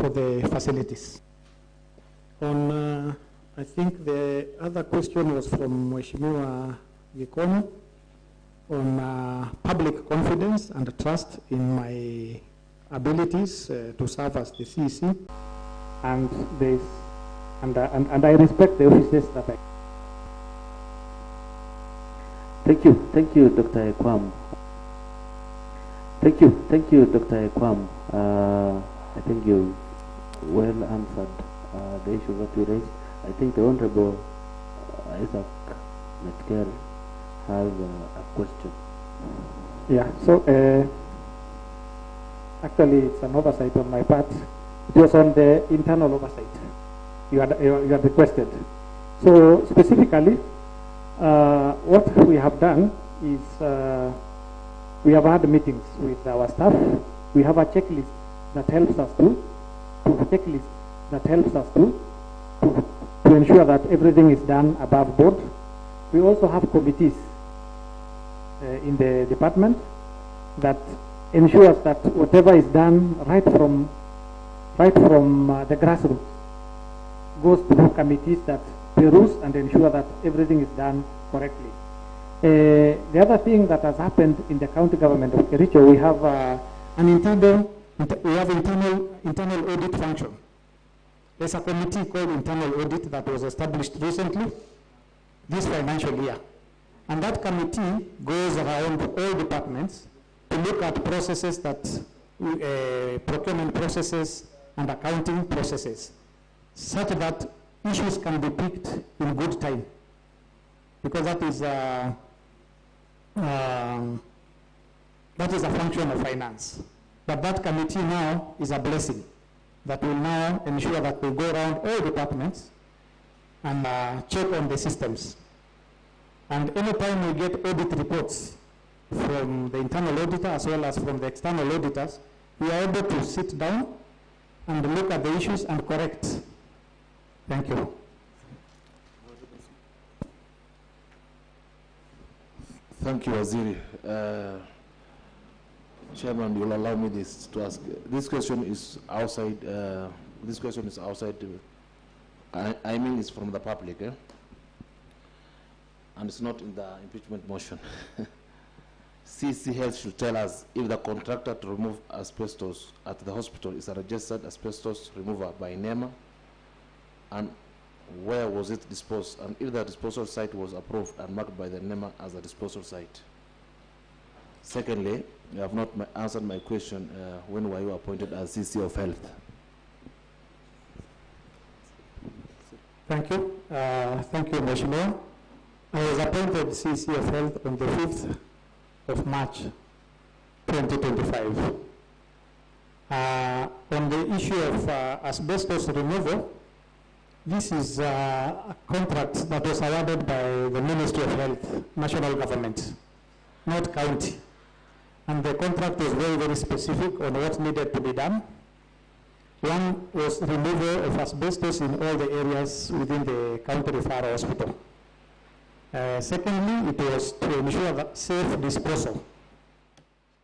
for the facilities. On, I think the other question was from Mheshimiwa Gikono on public confidence and trust in my abilities to serve as the CEC, and this, and I respect the offices that I. Thank you, Dr. Ekwam. Thank you, Dr. Ekwam. I think you well answered the issue that you raised. I think the Honorable Isaac Metkel has a question. Yeah, so actually it's an oversight on my part. It was on the internal oversight you had requested. So specifically, what we have done is we have had meetings with our staff. We have a checklist that helps us to ensure that everything is done above board. We also have committees in the department that ensures that whatever is done right from the grassroots goes to committees that peruse and ensure that everything is done correctly. The other thing that has happened in the county government of Kericho, we have internal audit function. There's a committee called internal audit that was established recently, this financial year. And that committee goes around all departments to look at processes that, procurement processes and accounting processes, such that issues can be picked in good time. Because that is a function of finance. But that committee now is a blessing that will now ensure that we go around all departments and check on the systems. And anytime we get audit reports from the internal auditor as well as from the external auditors, we are able to sit down and look at the issues and correct. Thank you. Thank you, Waziri. Chairman, you'll allow me this to ask. This question is outside. This question is outside. I mean, it's from the public, and it's not in the impeachment motion. CC Health should tell us if the contractor to remove asbestos at the hospital is a registered asbestos remover by NEMA, and where was it disposed, and if the disposal site was approved and marked by the NEMA as a disposal site. Secondly, you have not answered my question, when were you appointed as CC of Health? Thank you. Thank you, Mheshimiwa. I was appointed CC of Health on the 5th of March, 2025. On the issue of asbestos removal, this is a contract that was awarded by the Ministry of Health, national government, not county. And the contract was very, very specific on what needed to be done. One was removal of asbestos in all the areas within the county referral hospital. Secondly, it was to ensure that safe disposal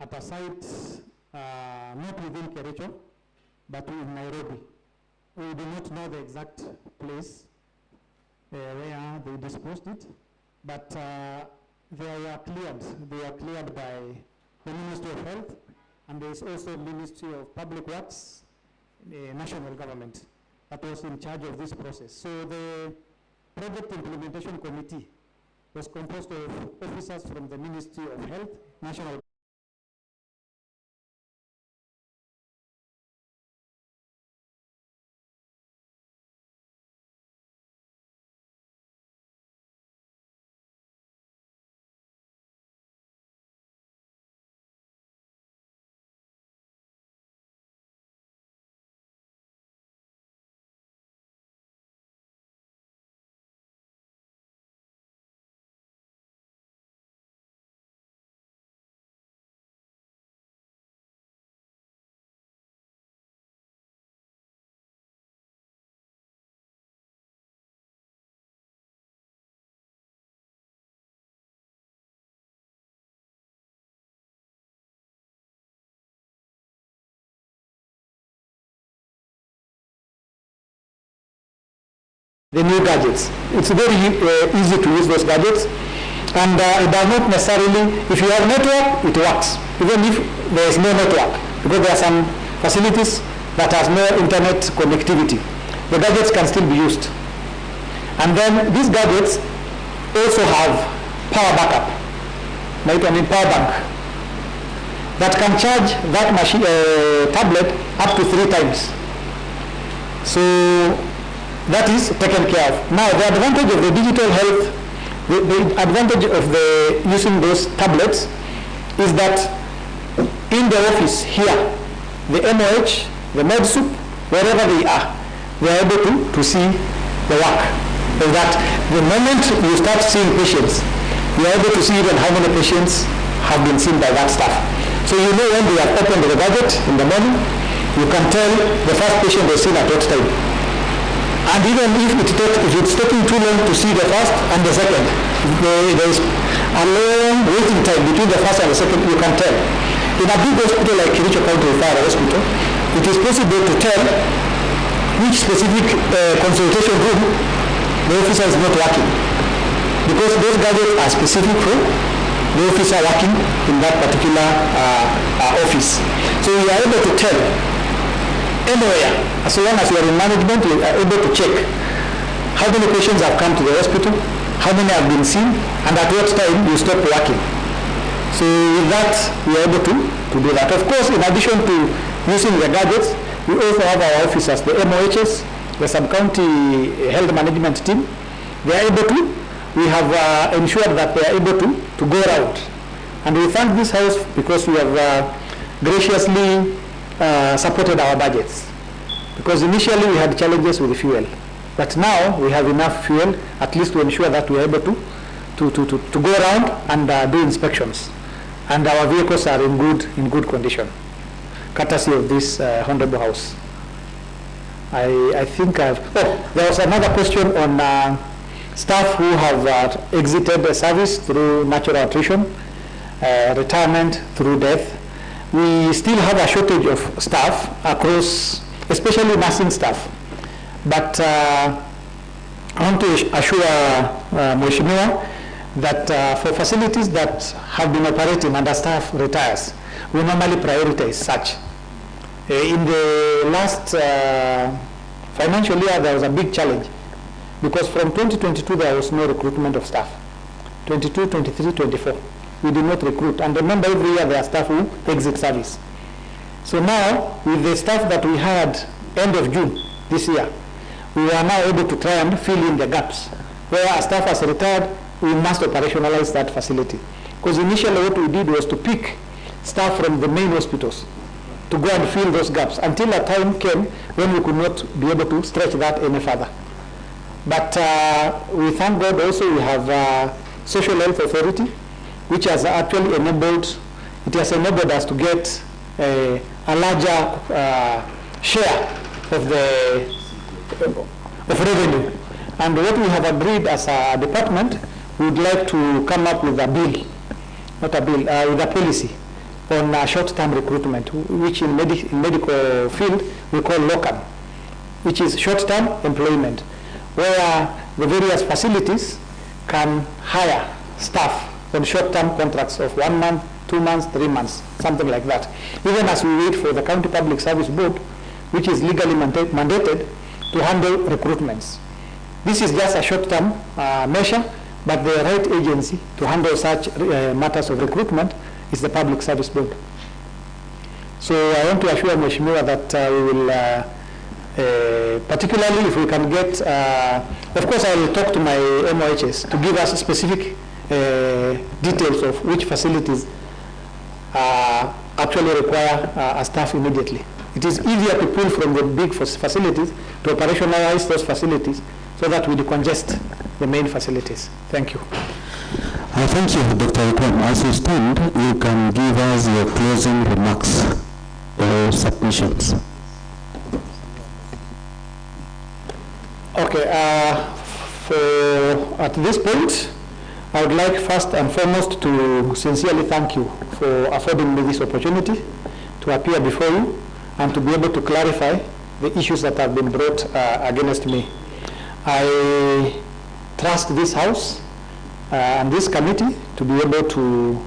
at a site not within Kericho, but in Nairobi. We do not know the exact place where they disposed it, but they were cleared. They were cleared by the Ministry of Health, and there is also Ministry of Public Works, the national government, that was in charge of this process. So the Project Implementation Committee was composed of officers from the Ministry of Health, national the new gadgets. It's very easy to use those gadgets, and it does not necessarily, if you have network, it works, even if there is no network, because there are some facilities that has no internet connectivity. The gadgets can still be used. And then these gadgets also have power backup, right? I mean power bank, that can charge that machine, tablet up to 3 times. So that is taken care of. Now the advantage of the digital health, the advantage of using those tablets is that in the office here, the MOH, the MedSoup, wherever they are able to see the work. So that the moment you start seeing patients, you are able to see even how many patients have been seen by that staff. So you know when they have opened the gadget in the morning, you can tell the first patient they've seen at what time. And even if it's taking too long to see the first and the second, there is a long waiting time between the first and the second, you can tell. In a big hospital like Kericho County Referral Hospital, it is possible to tell which specific consultation room the officer is not working, because those gadgets are specific for the officer working in that particular office. So you are able to tell anywhere, as long as you are in management, you are able to check how many patients have come to the hospital, how many have been seen, and at what time you stop working. So with that, we are able to do that. Of course, in addition to using the gadgets, we also have our officers, the MOHs, the sub-county health management team. They are able to, we have ensured that they are able to go around. And we thank this house because we have graciously supported our budgets. Because initially we had challenges with the fuel. But now we have enough fuel, at least to ensure that we are able to go around and do inspections. And our vehicles are in good condition, courtesy of this honorable house. I think there was another question on staff who have exited the service through natural attrition, retirement through death. We still have a shortage of staff across, especially nursing staff. But I want to assure Mheshimiwa that for facilities that have been operating and the staff retires, we normally prioritize such. In the last financial year, there was a big challenge because from 2022 there was no recruitment of staff. 22, 23, 24, we did not recruit. And remember, every year there are staff who exit service. So now, with the staff that we had end of June this year, we are now able to try and fill in the gaps. Where our staff has retired, we must operationalize that facility. Because initially what we did was to pick staff from the main hospitals to go and fill those gaps until a time came when we could not be able to stretch that any further. But we thank God also we have Social Health Authority, which has actually enabled us to get a larger share of revenue. And what we have agreed as a department, we would like to come up with a bill, not a bill, with a policy on short-term recruitment, which in medical field we call locum, which is short-term employment, where the various facilities can hire staff on short-term contracts of 1 month, 2 months, 3 months, something like that. Even as we wait for the County Public Service Board, which is legally mandated to handle recruitments. This is just a short-term measure, but the right agency to handle such matters of recruitment is the Public Service Board. So I want to assure Mheshimiwa that we will, particularly if we can get, of course I will talk to my MOHs to give us specific details of which facilities actually require a staff immediately. It is easier to pull from the big facilities to operationalize those facilities so that we decongest the main facilities. Thank you. Thank you, Dr. Ikwam. As you stand, you can give us your closing remarks or submissions. Okay, at this point, I would like first and foremost to sincerely thank you for affording me this opportunity to appear before you and to be able to clarify the issues that have been brought against me. I trust this House and this committee to be able to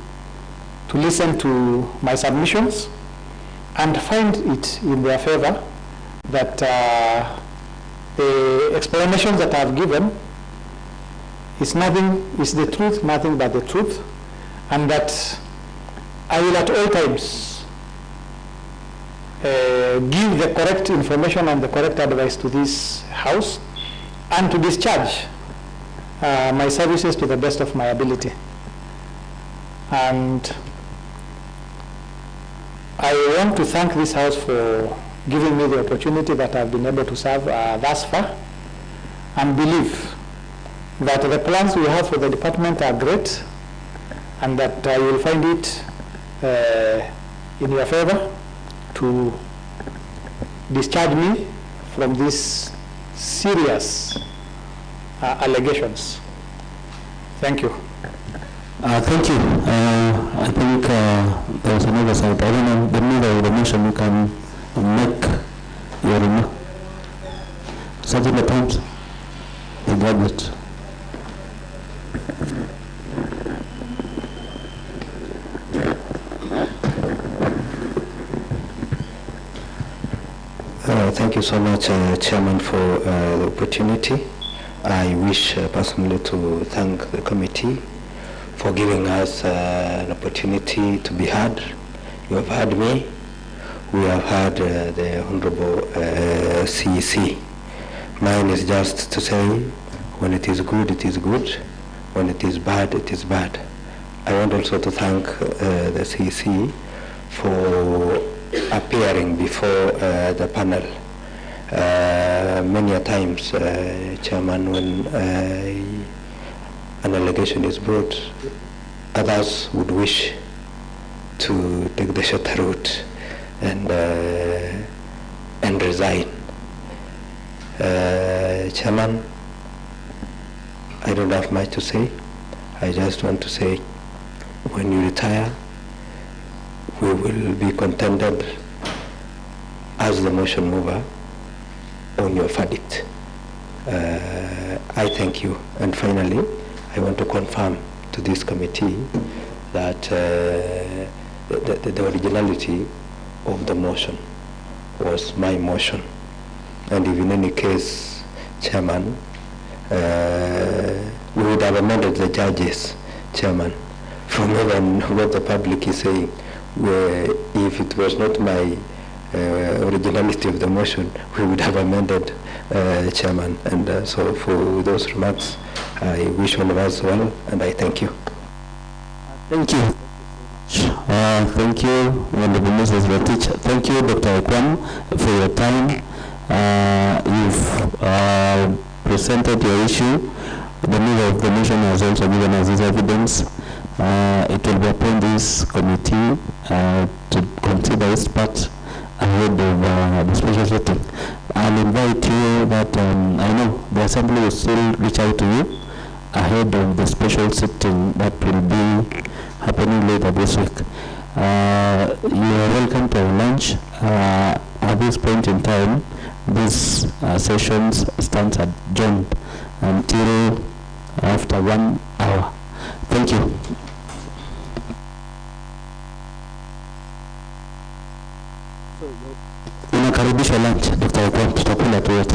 listen to my submissions and find it in their favor that the explanations that I've given is the truth, nothing but the truth, and that I will at all times give the correct information and the correct advice to this House and to discharge my services to the best of my ability. And I want to thank this House for giving me the opportunity that I've been able to serve thus far, and believe that the plans we have for the department are great, and that you will find it in your favor to discharge me from these serious allegations. Thank you. Thank you. I think there was another side. I don't know, the middle of the motion, you can make your remark. Sergeant at times, the gadget. Thank you so much, Chairman, for the opportunity. I wish personally to thank the committee for giving us an opportunity to be heard. You have heard me. We have heard the Honorable CEC. Mine is just to say, when it is good, it is good. When it is bad, it is bad. I want also to thank the CEC for appearing before the panel. Many a times, Chairman, when an allegation is brought, others would wish to take the shorter route and resign. Chairman, I don't have much to say. I just want to say, when you retire, we will be contented as the motion mover on your verdict. I thank you. And finally, I want to confirm to this committee that the originality of the motion was my motion. And if in any case, Chairman, we would have amended the judges, Chairman, from even what the public is saying, where if it was not my originality of the motion, we would have amended, Chairman. And so for those remarks, I wish all of us well, and I thank you. Thank you. Thank you, Honorable Moses Rotich. Thank you, Dr. Ekwam, for your time. You've presented your issue. The leader of the motion has also given us his evidence. It will be upon this committee to consider its part ahead of the special sitting. I'll invite you that I know the Assembly will still reach out to you ahead of the special sitting that will be happening later this week. You are welcome to our lunch. At this point in time, this session stands adjourned until after 1 hour. Thank you. Unakaribishwa lunch, Dr. Ekwam, tutakula tu wote.